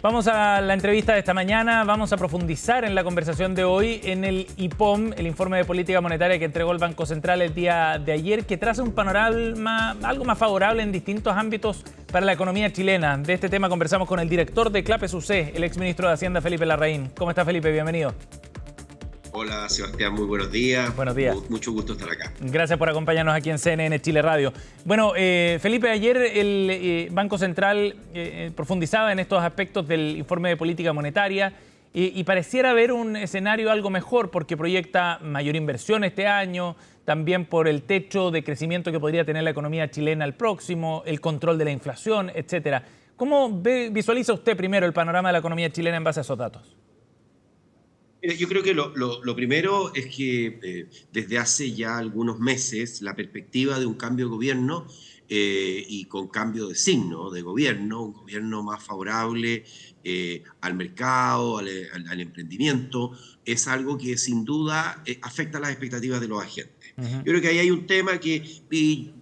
Vamos a la entrevista de esta mañana, vamos a profundizar en la conversación de hoy en el IPOM, el informe de política monetaria que entregó el Banco Central el día de ayer, que traza un panorama algo más favorable en distintos ámbitos para la economía chilena. De este tema conversamos con el director de Clapes UC, el exministro de Hacienda, Felipe Larraín. ¿Cómo está, Felipe? Bienvenido. Hola, Sebastián, muy buenos días. Buenos días. Mucho gusto estar acá. Gracias por acompañarnos aquí en CNN Chile Radio. Bueno, Felipe, ayer el Banco Central profundizaba en estos aspectos del informe de política monetaria y pareciera haber un escenario algo mejor porque proyecta mayor inversión este año, también por el techo de crecimiento que podría tener la economía chilena al próximo, el control de la inflación, etcétera. ¿Cómo visualiza usted primero el panorama de la economía chilena en base a esos datos? Yo creo que lo primero es que desde hace ya algunos meses la perspectiva de un cambio de gobierno y con cambio de signo de gobierno, un gobierno más favorable al mercado, al emprendimiento, es algo que sin duda afecta las expectativas de los agentes. Yo creo que ahí hay un tema que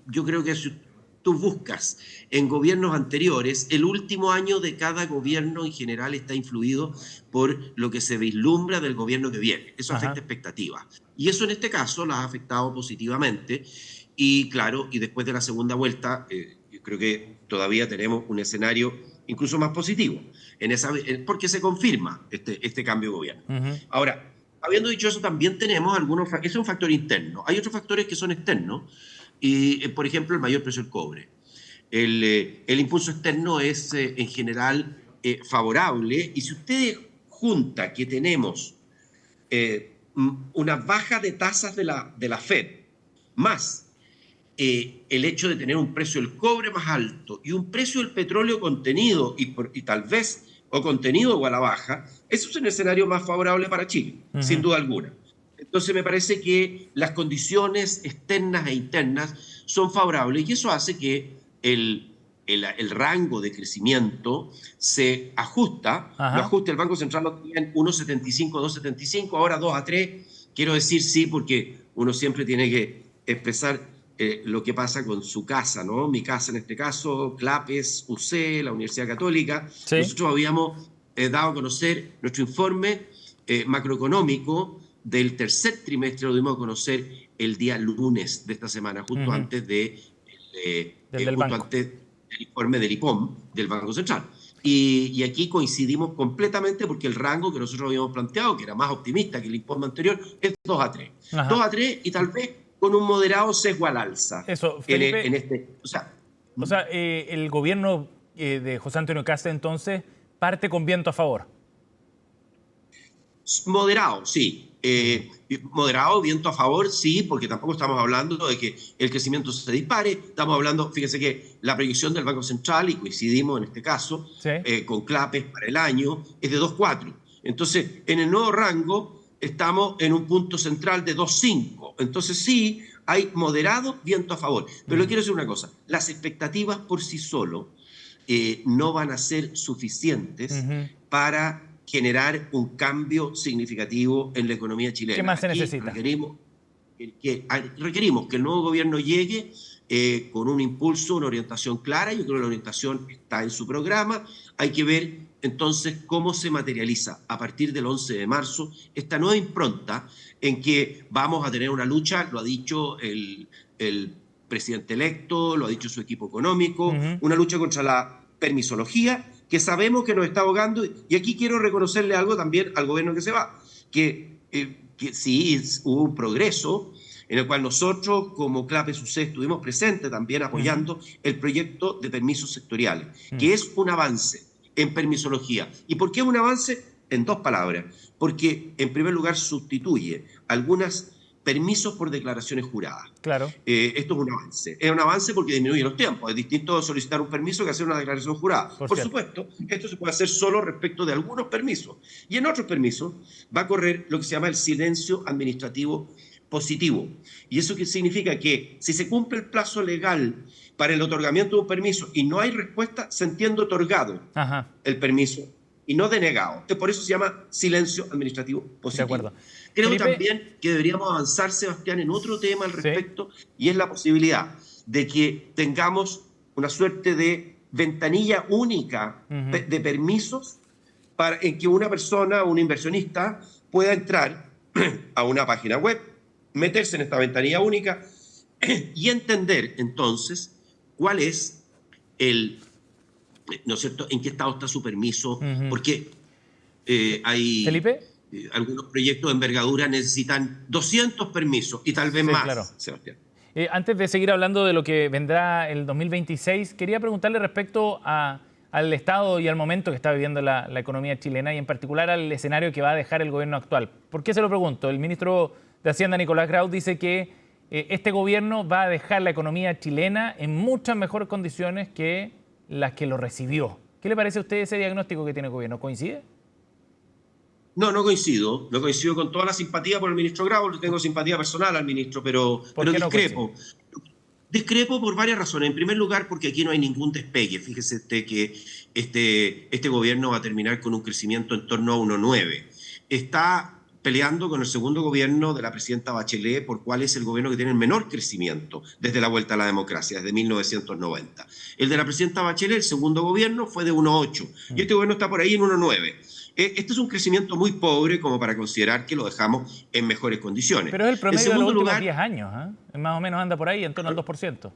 yo creo que si tú buscas en gobiernos anteriores, el último año de cada gobierno en general está influido por lo que se vislumbra del gobierno que viene. Eso afecta expectativas. Y eso en este caso las ha afectado positivamente. Y claro, y después de la segunda vuelta, yo creo que todavía tenemos un escenario incluso más positivo, porque se confirma este cambio de gobierno. Ahora, habiendo dicho eso, también tenemos algunos, ese es un factor interno. Hay otros factores que son externos, y por ejemplo, el mayor precio del cobre. El impulso externo es en general favorable, y si usted junta que tenemos una baja de tasas de la Fed, más el hecho de tener un precio del cobre más alto y un precio del petróleo contenido y tal vez o contenido o a la baja, eso es un escenario más favorable para Chile, sin duda alguna. Entonces me parece que las condiciones externas e internas son favorables y eso hace que el rango de crecimiento se ajusta. Lo ajusta el Banco Central, lo tenía en 1,75, 2,75, ahora 2 a 3. Quiero decir sí porque uno siempre tiene que expresar lo que pasa con su casa, ¿no? Mi casa en este caso, Clapes, UC, la Universidad Católica. ¿Sí? Nosotros habíamos dado a conocer nuestro informe macroeconómico del tercer trimestre, lo dimos a conocer el día lunes de esta semana, justo antes del informe del IPOM del Banco Central. Y aquí coincidimos completamente porque el rango que nosotros habíamos planteado, que era más optimista que el IPOM anterior, es 2 a 3. 2 a 3 y tal vez con un moderado sesgo al alza. Eso, Felipe, o sea, el gobierno de José Antonio Kast entonces parte con viento a favor. Moderado, sí. Moderado, viento a favor, sí, porque tampoco estamos hablando de que el crecimiento se dispare. Estamos hablando, fíjese que la proyección del Banco Central, y coincidimos en este caso, con Clapes para el año, es de 2,4. Entonces, en el nuevo rango estamos en un punto central de 2,5. Entonces sí, hay moderado viento a favor. Pero le quiero decir una cosa, las expectativas por sí solo no van a ser suficientes para generar un cambio significativo en la economía chilena. ¿Qué más se necesita? Requerimos que el nuevo gobierno llegue con un impulso, una orientación clara. Yo creo que la orientación está en su programa. Hay que ver entonces cómo se materializa a partir del 11 de marzo esta nueva impronta en que vamos a tener una lucha, lo ha dicho el presidente electo, lo ha dicho su equipo económico, una lucha contra la permisología, que sabemos que nos está ahogando, y aquí quiero reconocerle algo también al gobierno que se va, que sí hubo un progreso en el cual nosotros como Clapes UC estuvimos presentes también apoyando el proyecto de permisos sectoriales, que es un avance en permisología. ¿Y por qué es un avance? En 2 palabras. Porque en primer lugar sustituye algunos permisos por declaraciones juradas. Claro. Esto es un avance. Es un avance porque disminuye los tiempos. Es distinto solicitar un permiso que hacer una declaración jurada. Por supuesto, esto se puede hacer solo respecto de algunos permisos. Y en otros permisos va a correr lo que se llama el silencio administrativo positivo. ¿Y eso qué significa? Que si se cumple el plazo legal para el otorgamiento de un permiso y no hay respuesta, se entiende otorgado el permiso y no denegado. Entonces, por eso se llama silencio administrativo positivo. De acuerdo. Creo Felipe, también que deberíamos avanzar, Sebastián, en otro tema al respecto, y es la posibilidad de que tengamos una suerte de ventanilla única de permisos en que una persona, un inversionista, pueda entrar a una página web, meterse en esta ventanilla única y entender entonces cuál es el, ¿no es cierto?, en qué estado está su permiso, porque hay Felipe. Algunos proyectos de envergadura necesitan 200 permisos y tal vez Sí, más, claro. Sebastián. Antes de seguir hablando de lo que vendrá el 2026, quería preguntarle respecto al estado y al momento que está viviendo la economía chilena y en particular al escenario que va a dejar el gobierno actual. ¿Por qué se lo pregunto? El ministro de Hacienda, Nicolás Grau, dice que este gobierno va a dejar la economía chilena en muchas mejores condiciones que las que lo recibió. ¿Qué le parece a usted ese diagnóstico que tiene el gobierno? ¿Coincide? No, no coincido con toda la simpatía por el ministro Grau, le tengo simpatía personal al ministro, pero ¿Por qué no discrepo. coincide? Discrepo por varias razones. En primer lugar, porque aquí no hay ningún despegue. Fíjese usted que este gobierno va a terminar con un crecimiento en torno a 1,9. Está peleando con el segundo gobierno de la presidenta Bachelet por cuál es el gobierno que tiene el menor crecimiento desde la vuelta a la democracia, desde 1990. El de la presidenta Bachelet, el segundo gobierno, fue de 1,8 y este gobierno está por ahí en 1,9. Este es un crecimiento muy pobre como para considerar que lo dejamos en mejores condiciones. Pero es el promedio de los últimos 10 años, ¿eh? Más o menos anda por ahí en torno al 2%.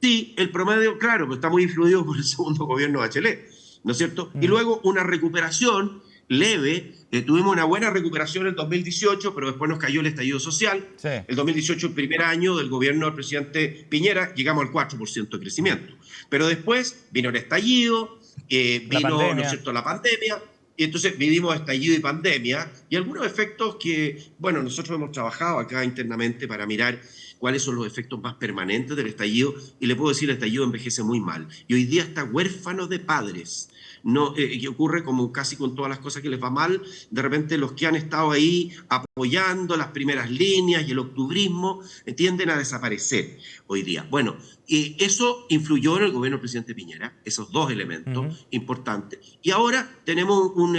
Sí, el promedio, claro, pero está muy influido por el segundo gobierno de Bachelet, ¿no es cierto? Y luego una recuperación leve. Tuvimos una buena recuperación en el 2018, pero después nos cayó el estallido social. Sí. El 2018, el primer año del gobierno del presidente Piñera, llegamos al 4% de crecimiento. Pero después vino el estallido, vino, ¿no es cierto?, la pandemia, y entonces vivimos estallido y pandemia, y algunos efectos que, bueno, nosotros hemos trabajado acá internamente para mirar cuáles son los efectos más permanentes del estallido, y le puedo decir, el estallido envejece muy mal, y hoy día está huérfano de padres. No, que ocurre como casi con todas las cosas que les va mal, de repente los que han estado ahí apoyando las primeras líneas y el octubrismo tienden a desaparecer hoy día. Bueno, eso influyó en el gobierno del presidente Piñera, esos dos elementos importantes. Y ahora tenemos un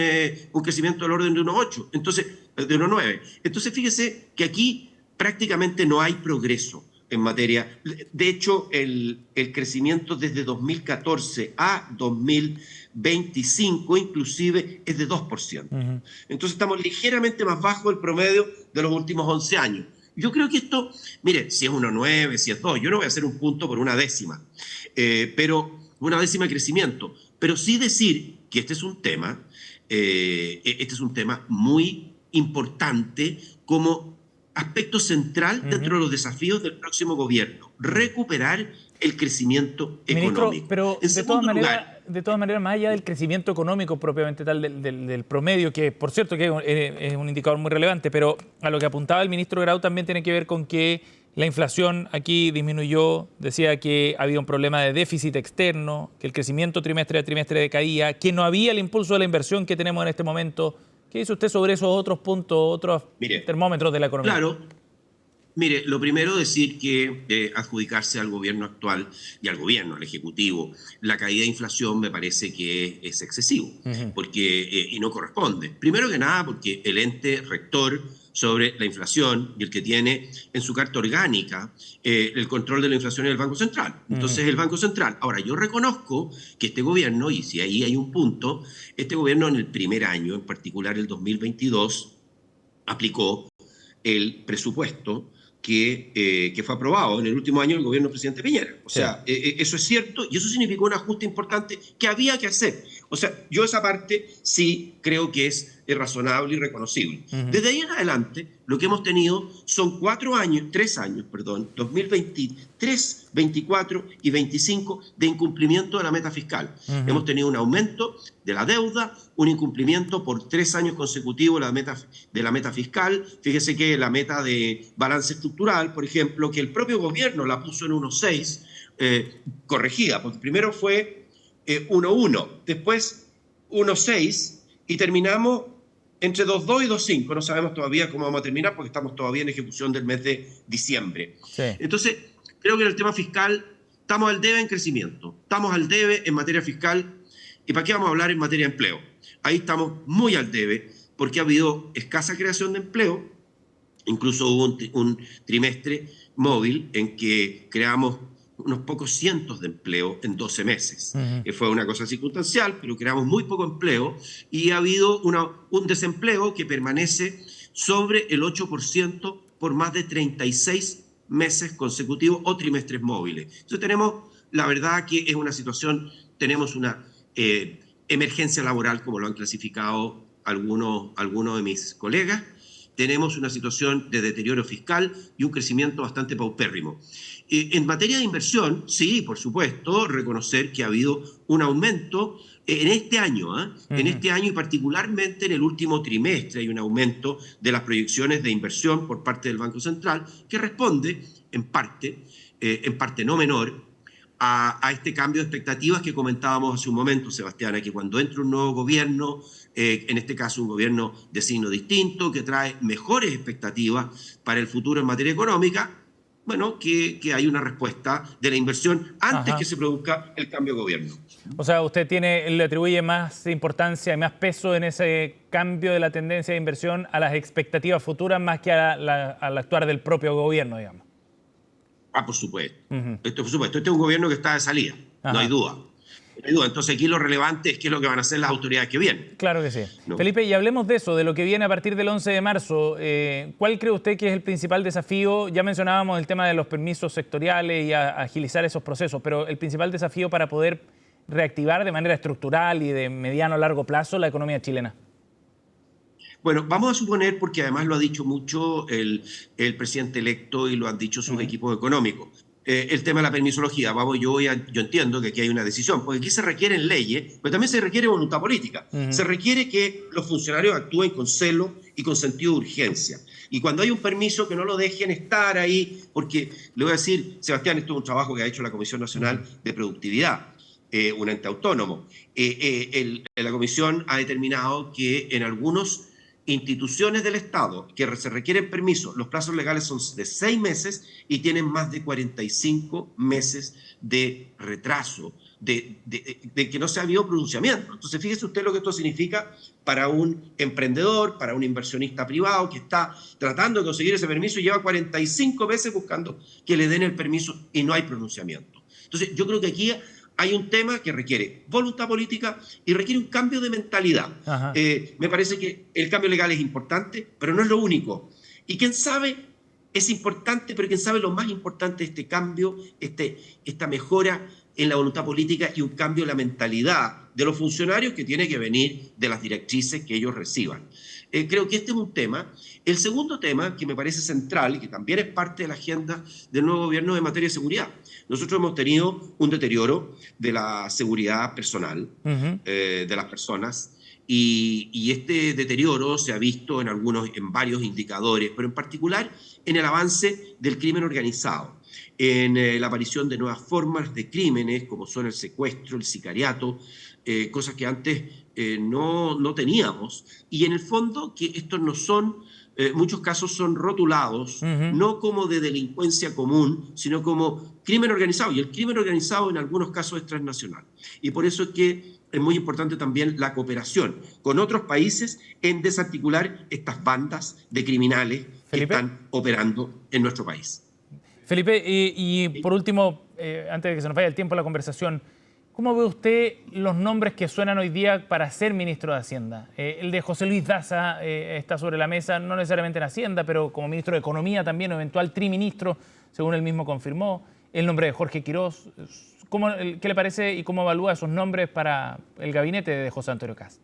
crecimiento del orden de 1,8, entonces, de 1,9. Entonces, fíjese que aquí prácticamente no hay progreso en materia. De hecho, el crecimiento desde 2014 a 2025 inclusive es de 2%. Entonces estamos ligeramente más bajo del promedio de los últimos 11 años. Yo creo que esto, mire, si es 1,9, si es 2, yo no voy a hacer un punto por una décima, pero una décima de crecimiento. Pero sí decir que este es un tema muy importante como aspecto central dentro de los desafíos del próximo gobierno, recuperar el crecimiento económico. Ministro, pero de todas maneras, más allá del crecimiento económico propiamente tal del promedio, que por cierto que es un indicador muy relevante, pero a lo que apuntaba el ministro Grau también tiene que ver con que la inflación aquí disminuyó, decía que había un problema de déficit externo, que el crecimiento trimestre a trimestre decaía, que no había el impulso de la inversión que tenemos en este momento. ¿Qué dice usted sobre esos otros puntos, otros termómetros de la economía? Claro. Mire, lo primero decir que adjudicarse al gobierno actual y al gobierno, al Ejecutivo, la caída de inflación me parece que es excesivo porque, y no corresponde. Primero que nada porque el ente rector sobre la inflación y el que tiene en su carta orgánica el control de la inflación es el Banco Central. Entonces el Banco Central. Ahora, yo reconozco que este gobierno, y si ahí hay un punto, este gobierno en el primer año, en particular el 2022, aplicó el presupuesto que fue aprobado en el último año del gobierno del presidente Piñera. O sea, eso es cierto y eso significó un ajuste importante que había que hacer. O sea, yo esa parte sí creo que es razonable y reconocible. Desde ahí en adelante, lo que hemos tenido son 3 años, 2023, 24 y 25, de incumplimiento de la meta fiscal. Hemos tenido un aumento de la deuda, un incumplimiento por 3 años consecutivos de la meta fiscal. Fíjese que la meta de balance estructural, por ejemplo, que el propio gobierno la puso en 1,6, corregida, porque primero fue 1,1, después 1,6 y terminamos entre 2,2 y 2,5. No sabemos todavía cómo vamos a terminar porque estamos todavía en ejecución del mes de diciembre. Sí. Entonces, creo que en el tema fiscal estamos al debe en crecimiento, estamos al debe en materia fiscal. ¿Y para qué vamos a hablar en materia de empleo? Ahí estamos muy al debe porque ha habido escasa creación de empleo. Incluso hubo un trimestre móvil en que creamos unos pocos cientos de empleo en 12 meses. Ujú. Fue una cosa circunstancial, pero creamos muy poco empleo y ha habido un desempleo que permanece sobre el 8% por más de 36 meses consecutivos o trimestres móviles. Entonces tenemos, la verdad que es una situación, tenemos una emergencia laboral, como lo han clasificado algunos de mis colegas. Tenemos una situación de deterioro fiscal y un crecimiento bastante paupérrimo. En materia de inversión, sí, por supuesto, reconocer que ha habido un aumento en este año, en este año y particularmente en el último trimestre hay un aumento de las proyecciones de inversión por parte del Banco Central que responde en parte no menor, a este cambio de expectativas que comentábamos hace un momento, Sebastián, que cuando entra un nuevo gobierno, en este caso un gobierno de signo distinto, que trae mejores expectativas para el futuro en materia económica, bueno, que hay una respuesta de la inversión antes que Ajá. se produzca el cambio de gobierno. O sea, usted le atribuye más importancia y más peso en ese cambio de la tendencia de inversión a las expectativas futuras más que al actuar del propio gobierno, digamos. Por supuesto. Ujú. Por supuesto. Este es un gobierno que está de salida, no hay Ajá. duda. No hay duda. Entonces aquí lo relevante es qué es lo que van a hacer las autoridades que vienen. Claro que sí. ¿No? Felipe, y hablemos de eso, de lo que viene a partir del 11 de marzo. ¿Cuál cree usted que es el principal desafío? Ya mencionábamos el tema de los permisos sectoriales y agilizar esos procesos, pero el principal desafío para poder reactivar de manera estructural y de mediano a largo plazo la economía chilena. Bueno, vamos a suponer, porque además lo ha dicho mucho el presidente electo y lo han dicho sus equipos económicos, el tema de la permisología. Yo entiendo que aquí hay una decisión, porque aquí se requieren leyes, pero también se requiere voluntad política. Se requiere que los funcionarios actúen con celo y con sentido de urgencia. Y cuando hay un permiso, que no lo dejen estar ahí, porque le voy a decir, Sebastián, esto es un trabajo que ha hecho la Comisión Nacional de Productividad, un ente autónomo. La Comisión ha determinado que en algunos instituciones del Estado que se requieren permisos, los plazos legales son de 6 meses y tienen más de 45 meses de retraso, de que no se ha habido pronunciamiento. Entonces, fíjese usted lo que esto significa para un emprendedor, para un inversionista privado que está tratando de conseguir ese permiso y lleva 45 meses buscando que le den el permiso y no hay pronunciamiento. Entonces, yo creo que aquí hay un tema que requiere voluntad política y requiere un cambio de mentalidad. Me parece que el cambio legal es importante, pero no es lo único. Y quién sabe, es importante, pero quién sabe lo más importante de este cambio, esta mejora en la voluntad política y un cambio en la mentalidad de los funcionarios que tiene que venir de las directrices que ellos reciban. Creo que este es un tema. El segundo tema, que me parece central y que también es parte de la agenda del nuevo gobierno en materia de seguridad. Nosotros hemos tenido un deterioro de la seguridad personal de las personas y este deterioro se ha visto en varios indicadores, pero en particular en el avance del crimen organizado, en la aparición de nuevas formas de crímenes como son el secuestro, el sicariato, cosas que antes no teníamos. Y en el fondo que estos no son, muchos casos son rotulados, no como de delincuencia común, sino como crimen organizado. Y el crimen organizado en algunos casos es transnacional. Y por eso es que es muy importante también la cooperación con otros países en desarticular estas bandas de criminales que están operando en nuestro país. Felipe, y por último, antes de que se nos vaya el tiempo de la conversación, ¿cómo ve usted los nombres que suenan hoy día para ser ministro de Hacienda? El de José Luis Daza está sobre la mesa, no necesariamente en Hacienda, pero como ministro de Economía también, o eventual triministro, según él mismo confirmó. El nombre de Jorge Quirós. ¿Qué le parece y cómo evalúa esos nombres para el gabinete de José Antonio Kast?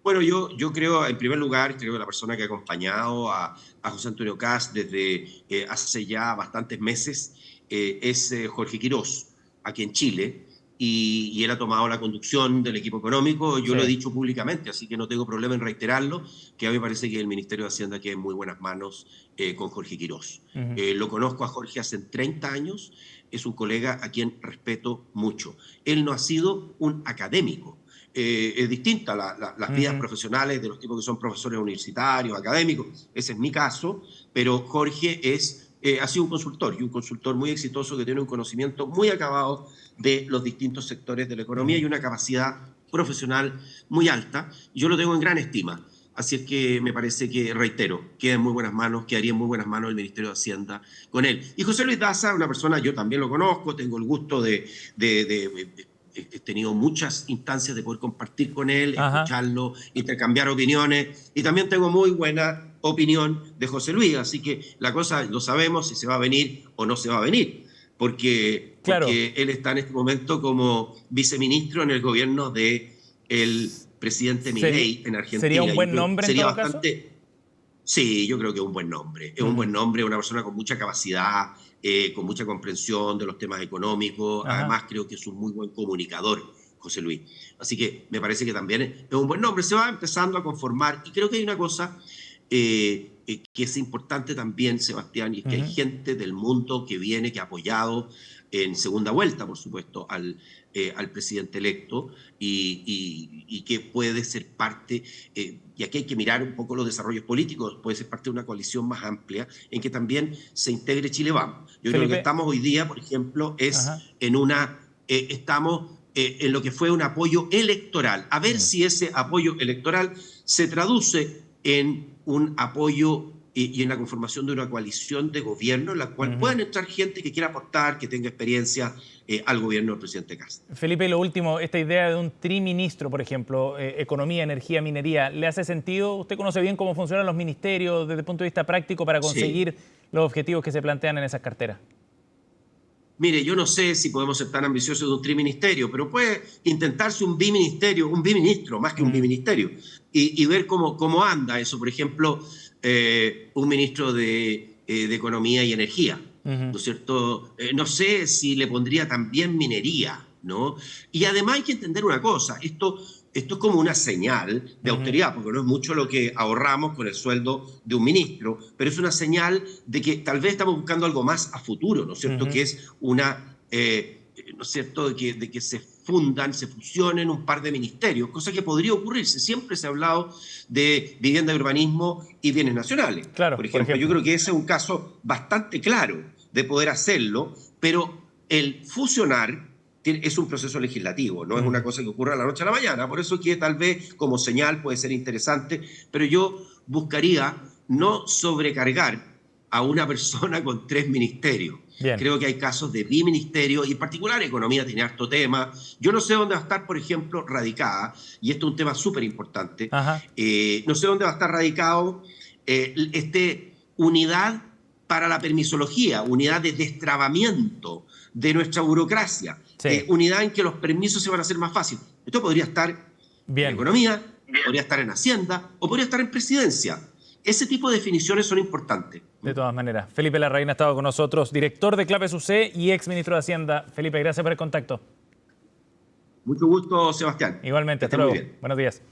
Bueno, yo creo, en primer lugar, creo que la persona que ha acompañado a José Antonio Kast desde hace ya bastantes meses es Jorge Quirós, aquí en Chile, y él ha tomado la conducción del equipo económico. Yo lo he dicho públicamente, así que no tengo problema en reiterarlo, que a mí me parece que el Ministerio de Hacienda queda en muy buenas manos con Jorge Quirós. Lo conozco a Jorge hace 30 años, es un colega a quien respeto mucho. Él no ha sido un académico. Es distinta las vidas profesionales de los tipos que son profesores universitarios, académicos. Ese es mi caso, pero Jorge ha sido un consultor, y un consultor muy exitoso que tiene un conocimiento muy acabado de los distintos sectores de la economía y una capacidad profesional muy alta. Yo lo tengo en gran estima. Así es que me parece que, reitero, queda en muy buenas manos, quedaría en muy buenas manos el Ministerio de Hacienda con él. Y José Luis Daza, una persona, yo también lo conozco, tengo el gusto he tenido muchas instancias de poder compartir con él, escucharlo, intercambiar opiniones, y también tengo muy buena opinión de José Luis, así que la cosa lo sabemos si se va a venir o no se va a venir, porque él está en este momento como viceministro en el gobierno del presidente Milei en Argentina. ¿Sería un buen nombre en todo caso? Sí, yo creo que es un buen nombre. Es un buen nombre, una persona con mucha capacidad, con mucha comprensión de los temas económicos. Además, creo que es un muy buen comunicador, José Luis. Así que me parece que también es un buen nombre. Se va empezando a conformar. Y creo que hay una cosa que es importante también, Sebastián, y es que hay gente del mundo que viene, que ha apoyado en segunda vuelta, por supuesto, al presidente electo y que puede ser parte, y aquí hay que mirar un poco los desarrollos políticos, puede ser parte de una coalición más amplia en que también se integre Chile Vamos. Yo creo que estamos hoy día, por ejemplo, estamos en lo que fue un apoyo electoral. A ver si ese apoyo electoral se traduce en un apoyo y en la conformación de una coalición de gobierno en la cual puedan entrar gente que quiera aportar, que tenga experiencia al gobierno del presidente Kast. Felipe, lo último, esta idea de un triministro, por ejemplo, economía, energía, minería, ¿le hace sentido? ¿Usted conoce bien cómo funcionan los ministerios desde el punto de vista práctico para conseguir los objetivos que se plantean en esas carteras? Mire, yo no sé si podemos ser tan ambiciosos de un triministerio, pero puede intentarse un biministerio, un biministro, más que un biministerio, y ver cómo anda eso. Por ejemplo, un ministro de Economía y Energía, ¿no es cierto? No sé si le pondría también minería, ¿no? Y además hay que entender una cosa, esto es como una señal de austeridad, porque no es mucho lo que ahorramos con el sueldo de un ministro, pero es una señal de que tal vez estamos buscando algo más a futuro, ¿no es cierto? Que es una, ¿no es cierto?, de que se fusionen un par de ministerios, cosa que podría ocurrirse. Siempre se ha hablado de vivienda y urbanismo y bienes nacionales. Claro, por ejemplo, yo creo que ese es un caso bastante claro de poder hacerlo, pero el fusionar es un proceso legislativo, no es una cosa que ocurra de la noche a la mañana, por eso que tal vez como señal puede ser interesante, pero yo buscaría no sobrecargar a una persona con 3 ministerios. Bien. Creo que hay casos de biministerio y en particular economía tiene harto tema. Yo no sé dónde va a estar, por ejemplo, radicada, y esto es un tema súper importante, no sé dónde va a estar radicado unidad para la permisología, unidad de destrabamiento de nuestra burocracia, unidad en que los permisos se van a hacer más fáciles. Esto podría estar en economía, podría estar en Hacienda o podría estar en presidencia. Ese tipo de definiciones son importantes. De todas maneras. Felipe Larraín ha estado con nosotros, director de Claves UC y ex ministro de Hacienda. Felipe, gracias por el contacto. Mucho gusto, Sebastián. Igualmente, hasta luego. Buenos días.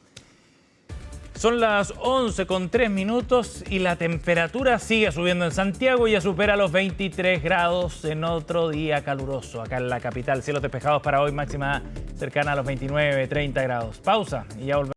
Son las 11:03 y la temperatura sigue subiendo en Santiago y ya supera los 23 grados en otro día caluroso acá en la capital. Cielos despejados para hoy, máxima cercana a los 29, 30 grados. Pausa y ya volvemos.